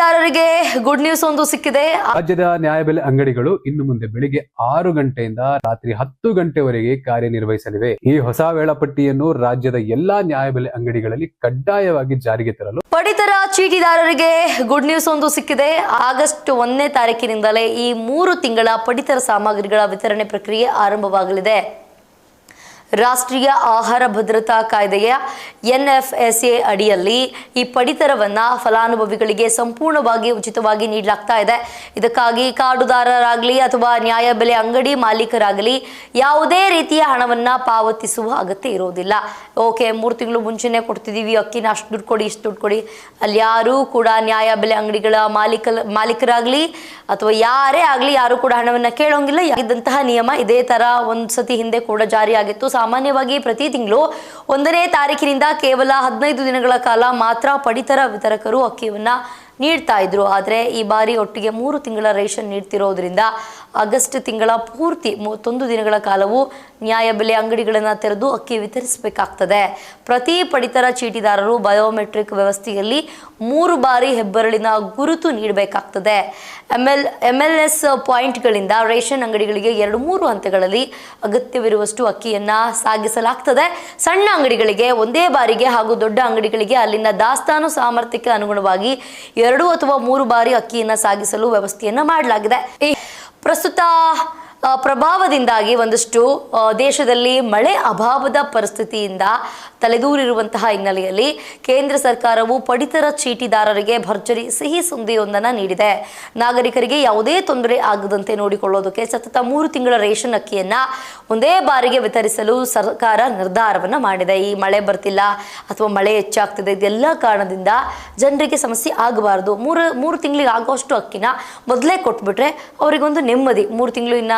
ಚೀಟಿದಾರರಿಗೆ good news ಒಂದು ಸಿಕ್ಕಿದೆ. ರಾಜ್ಯದ ನ್ಯಾಯಬೆಲೆ ಅಂಗಡಿಗಳು ಇನ್ನು ಮುಂದೆ ಬೆಳಿಗ್ಗೆ 6 ಗಂಟೆಯಿಂದ ರಾತ್ರಿ 10 ಗಂಟೆವರೆಗೆ ಕಾರ್ಯನಿರ್ವಹಿಸಲಿವೆ. ಈ ಹೊಸ ವೇಳಾಪಟ್ಟಿಯನ್ನು ರಾಜ್ಯದ ಎಲ್ಲಾ ನ್ಯಾಯಬೆಲೆ ಅಂಗಡಿಗಳಲ್ಲಿ ಕಡ್ಡಾಯವಾಗಿ ಜಾರಿಗೆ ತರಲು ಪಡಿತರ ಚೀಟಿದಾರರಿಗೆ ಗುಡ್ ನ್ಯೂಸ್ ಒಂದು ಸಿಕ್ಕಿದೆ. ಆಗಸ್ಟ್ 1ನೇ ತಾರೀಕಿನಿಂದಲೇ ಈ 3 ತಿಂಗಳ ಪಡಿತರ ಸಾಮಗ್ರಿಗಳ ವಿತರಣೆ ಪ್ರಕ್ರಿಯೆ ಆರಂಭವಾಗಲಿದೆ. ರಾಷ್ಟ್ರೀಯ ಆಹಾರ ಭದ್ರತಾ ಕಾಯ್ದೆಯ NFSA ಅಡಿಯಲ್ಲಿ ಈ ಪಡಿತರವನ್ನ ಫಲಾನುಭವಿಗಳಿಗೆ ಸಂಪೂರ್ಣವಾಗಿ ಉಚಿತವಾಗಿ ನೀಡಲಾಗ್ತಾ ಇದೆ. ಇದಕ್ಕಾಗಿ ಕಾರ್ಡುದಾರರಾಗಲಿ ಅಥವಾ ನ್ಯಾಯಬೆಲೆ ಅಂಗಡಿ ಮಾಲೀಕರಾಗಲಿ ಯಾವುದೇ ರೀತಿಯ ಹಣವನ್ನ ಪಾವತಿಸುವ ಅಗತ್ಯ ಇರೋದಿಲ್ಲ. ಓಕೆ, 3 ತಿಂಗಳು ಮುಂಚೆನೆ ಕೊಡ್ತಿದೀವಿ, ಅಕ್ಕಿನ ಅಷ್ಟು ದುಡ್ಡು ಕೊಡಿ, ಇಷ್ಟು ದುಡ್ಡು ಕೊಡಿ, ಅಲ್ಲಿ ಯಾರೂ ಕೂಡ ನ್ಯಾಯಬೆಲೆ ಅಂಗಡಿಗಳ ಮಾಲೀಕರಾಗಲಿ ಅಥವಾ ಯಾರೇ ಆಗಲಿ ಯಾರು ಕೂಡ ಹಣವನ್ನ ಕೇಳೋಂಗಿಲ್ಲ. ಇದ್ದಂತಹ ನಿಯಮ ಇದೇ ತರ ಒಂದ್ಸತಿ ಹಿಂದೆ ಕೂಡ ಜಾರಿಯಾಗಿತ್ತು. ಸಾಮಾನ್ಯವಾಗಿ ಪ್ರತಿ ತಿಂಗಳು 1ನೇ ತಾರೀಕಿನಿಂದ ಕೇವಲ 15 ದಿನಗಳ ಕಾಲ ಮಾತ್ರ ಪಡಿತರ ವಿತರಕರು ಅಕ್ಕಿಯನ್ನ ನೀಡ್ತಾ ಇದ್ರು. ಆದರೆ ಈ ಬಾರಿ ಒಟ್ಟಿಗೆ 3 ತಿಂಗಳ ರೇಷನ್ ನೀಡ್ತಿರೋದ್ರಿಂದ ಆಗಸ್ಟ್ ತಿಂಗಳ ಪೂರ್ತಿ 31 ದಿನಗಳ ಕಾಲವು ನ್ಯಾಯಬೆಲೆ ಅಂಗಡಿಗಳನ್ನು ತೆರೆದು ಅಕ್ಕಿ ವಿತರಿಸಬೇಕಾಗ್ತದೆ. ಪ್ರತಿ ಪಡಿತರ ಚೀಟಿದಾರರು ಬಯೋಮೆಟ್ರಿಕ್ ವ್ಯವಸ್ಥೆಯಲ್ಲಿ 3 ಬಾರಿ ಹೆಬ್ಬೆರಳಿನ ಗುರುತು ನೀಡಬೇಕಾಗ್ತದೆ. MLS ಪಾಯಿಂಟ್ಗಳಿಂದ ರೇಷನ್ ಅಂಗಡಿಗಳಿಗೆ 2-3 ಹಂತಗಳಲ್ಲಿ ಅಗತ್ಯವಿರುವಷ್ಟು ಅಕ್ಕಿಯನ್ನ ಸಾಗಿಸಲಾಗ್ತದೆ. ಸಣ್ಣ ಅಂಗಡಿಗಳಿಗೆ ಒಂದೇ ಬಾರಿಗೆ ಹಾಗೂ ದೊಡ್ಡ ಅಂಗಡಿಗಳಿಗೆ ಅಲ್ಲಿನ ದಾಸ್ತಾನು ಸಾಮರ್ಥ್ಯಕ್ಕೆ ಅನುಗುಣವಾಗಿ 2 ಅಥವಾ 3 ಬಾರಿ ಅಕ್ಕಿಯನ್ನ ಸಾಗಿಸಲು ವ್ಯವಸ್ಥೆಯನ್ನ ಮಾಡಲಾಗಿದೆ. ಪ್ರಸ್ತುತ ಪ್ರಭಾವದಿಂದಾಗಿ ಒಂದಷ್ಟು ದೇಶದಲ್ಲಿ ಮಳೆ ಅಭಾವದ ಪರಿಸ್ಥಿತಿಯಿಂದ ತಲೆದೂರಿರುವಂತಹ ಹಿನ್ನೆಲೆಯಲ್ಲಿ ಕೇಂದ್ರ ಸರ್ಕಾರವು ಪಡಿತರ ಚೀಟಿದಾರರಿಗೆ ಭರ್ಜರಿ ಸಿಹಿ ಸುದ್ದಿಯೊಂದನ್ನು ನೀಡಿದೆ. ನಾಗರಿಕರಿಗೆ ಯಾವುದೇ ತೊಂದರೆ ಆಗದಂತೆ ನೋಡಿಕೊಳ್ಳೋದಕ್ಕೆ ಸತತ 3 ತಿಂಗಳ ರೇಷನ್ ಅಕ್ಕಿಯನ್ನ ಒಂದೇ ಬಾರಿಗೆ ವಿತರಿಸಲು ಸರ್ಕಾರ ನಿರ್ಧಾರವನ್ನು ಮಾಡಿದೆ. ಈ ಮಳೆ ಬರ್ತಿಲ್ಲ ಅಥವಾ ಮಳೆ ಹೆಚ್ಚಾಗ್ತಿದೆ, ಇದೆಲ್ಲ ಕಾರಣದಿಂದ ಜನರಿಗೆ ಸಮಸ್ಯೆ ಆಗಬಾರ್ದು. 3 ತಿಂಗಳಿಗೆ ಆಗೋಷ್ಟು ಅಕ್ಕಿನ ಮೊದಲೇ ಕೊಟ್ಬಿಟ್ರೆ ಅವರಿಗೊಂದು ನೆಮ್ಮದಿ. 3 ತಿಂಗಳು ಇನ್ನ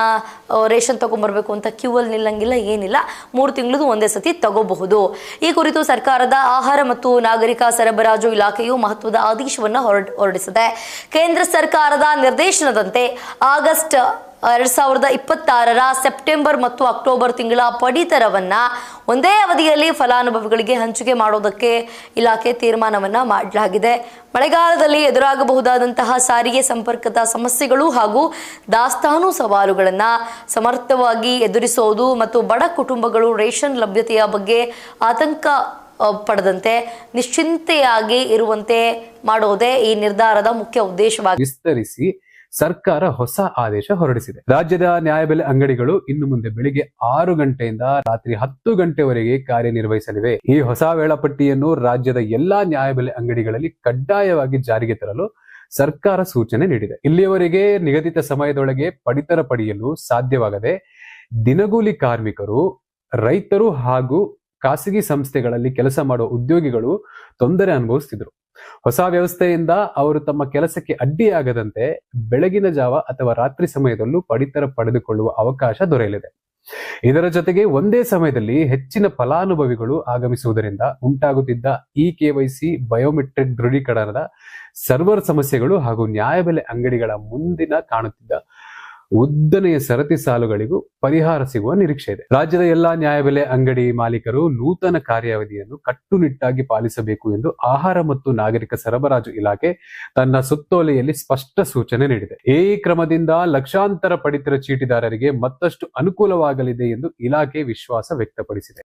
ರೇಷನ್ ತಗೊಂಡ್ಬರ್ಬೇಕು ಅಂತ ಕ್ಯೂ ಅಲ್ಲಿ ನಿಲ್ಲಂಗಿಲ್ಲ, ಏನಿಲ್ಲ, 3 ತಿಂಗಳು ಒಂದೇ ಸತಿ ತಗೋಬಹುದು. ಈ ಕುರಿತು ಸರ್ಕಾರದ ಆಹಾರ ಮತ್ತು ನಾಗರಿಕ ಸರಬರಾಜು ಇಲಾಖೆಯು ಮಹತ್ವದ ಆದೇಶವನ್ನು ಹೊರಡಿಸಿದೆ. ಕೇಂದ್ರ ಸರ್ಕಾರದ ನಿರ್ದೇಶನದಂತೆ ಆಗಸ್ಟ್ 2026ರ ಸೆಪ್ಟೆಂಬರ್ ಮತ್ತು ಅಕ್ಟೋಬರ್ ತಿಂಗಳ ಪಡಿತರವನ್ನ ಒಂದೇ ಅವಧಿಯಲ್ಲಿ ಫಲಾನುಭವಿಗಳಿಗೆ ಹಂಚಿಕೆ ಮಾಡೋದಕ್ಕೆ ಇಲಾಖೆ ತೀರ್ಮಾನವನ್ನ ಮಾಡಲಾಗಿದೆ. ಮಳೆಗಾಲದಲ್ಲಿ ಎದುರಾಗಬಹುದಾದಂತಹ ಸಾರಿಗೆ ಸಂಪರ್ಕದ ಸಮಸ್ಯೆಗಳು ಹಾಗೂ ದಾಸ್ತಾನು ಸವಾಲುಗಳನ್ನು ಸಮರ್ಥವಾಗಿ ಎದುರಿಸೋದು ಮತ್ತು ಬಡ ಕುಟುಂಬಗಳು ರೇಷನ್ ಲಭ್ಯತೆಯ ಬಗ್ಗೆ ಆತಂಕ ಪಡದಂತೆ ನಿಶ್ಚಿಂತೆಯಾಗಿ ಇರುವಂತೆ ಮಾಡೋದೇ ಈ ನಿರ್ಧಾರದ ಮುಖ್ಯ ಉದ್ದೇಶವಾಗಿದೆ. ವಿಸ್ತರಿಸಿ ಸರ್ಕಾರ ಹೊಸ ಆದೇಶ ಹೊರಡಿಸಿದೆ. ರಾಜ್ಯದ ನ್ಯಾಯಬೆಲೆ ಅಂಗಡಿಗಳು ಇನ್ನು ಮುಂದೆ ಬೆಳಿಗ್ಗೆ 6 ಗಂಟೆಯಿಂದ ರಾತ್ರಿ 10 ಗಂಟೆವರೆಗೆ ಕಾರ್ಯನಿರ್ವಹಿಸಲಿವೆ. ಈ ಹೊಸ ವೇಳಾಪಟ್ಟಿಯನ್ನು ರಾಜ್ಯದ ಎಲ್ಲಾ ನ್ಯಾಯಬೆಲೆ ಅಂಗಡಿಗಳಲ್ಲಿ ಕಡ್ಡಾಯವಾಗಿ ಜಾರಿಗೆ ತರಲು ಸರ್ಕಾರ ಸೂಚನೆ ನೀಡಿದೆ. ಇಲ್ಲಿಯವರೆಗೆ ನಿಗದಿತ ಸಮಯದೊಳಗೆ ಪಡಿತರ ಪಡೆಯಲು ಸಾಧ್ಯವಾಗದೆ ದಿನಗೂಲಿ ಕಾರ್ಮಿಕರು, ರೈತರು ಹಾಗೂ ಖಾಸಗಿ ಸಂಸ್ಥೆಗಳಲ್ಲಿ ಕೆಲಸ ಮಾಡುವ ಉದ್ಯೋಗಿಗಳು ತೊಂದರೆ ಅನುಭವಿಸುತ್ತಿದ್ದರು. ಹೊಸ ವ್ಯವಸ್ಥೆಯಿಂದ ಅವರು ತಮ್ಮ ಕೆಲಸಕ್ಕೆ ಅಡ್ಡಿಯಾಗದಂತೆ ಬೆಳಗಿನ ಜಾವ ಅಥವಾ ರಾತ್ರಿ ಸಮಯದಲ್ಲೂ ಪಡಿತರ ಪಡೆದುಕೊಳ್ಳುವ ಅವಕಾಶ ದೊರೆಯಲಿದೆ. ಇದರ ಜೊತೆಗೆ ಒಂದೇ ಸಮಯದಲ್ಲಿ ಹೆಚ್ಚಿನ ಫಲಾನುಭವಿಗಳು ಆಗಮಿಸುವುದರಿಂದ ಉಂಟಾಗುತ್ತಿದ್ದ KYC ಬಯೋಮೆಟ್ರಿಕ್ ದೃಢೀಕರಣದ ಸರ್ವರ್ ಸಮಸ್ಯೆಗಳು ಹಾಗೂ ನ್ಯಾಯಬೆಲೆ ಅಂಗಡಿಗಳ ಮುಂದಿನ ಕಾಣುತ್ತಿದ್ದ ಉದ್ದನೆಯ ಸರತಿ ಸಾಲುಗಳಿಗೂ ಪರಿಹಾರ ಸಿಗುವ ನಿರೀಕ್ಷೆ ಇದೆ. ರಾಜ್ಯದ ಎಲ್ಲಾ ನ್ಯಾಯಬೆಲೆ ಅಂಗಡಿ ಮಾಲೀಕರು ನೂತನ ಕಾರ್ಯಾವಧಿಯನ್ನು ಕಟ್ಟುನಿಟ್ಟಾಗಿ ಪಾಲಿಸಬೇಕು ಎಂದು ಆಹಾರ ಮತ್ತು ನಾಗರಿಕ ಸರಬರಾಜು ಇಲಾಖೆ ತನ್ನ ಸುತ್ತೋಲೆಯಲ್ಲಿ ಸ್ಪಷ್ಟ ಸೂಚನೆ ನೀಡಿದೆ. ಈ ಕ್ರಮದಿಂದ ಲಕ್ಷಾಂತರ ಪಡಿತರ ಚೀಟಿದಾರರಿಗೆ ಮತ್ತಷ್ಟು ಅನುಕೂಲವಾಗಲಿದೆ ಎಂದು ಇಲಾಖೆ ವಿಶ್ವಾಸ ವ್ಯಕ್ತಪಡಿಸಿದೆ.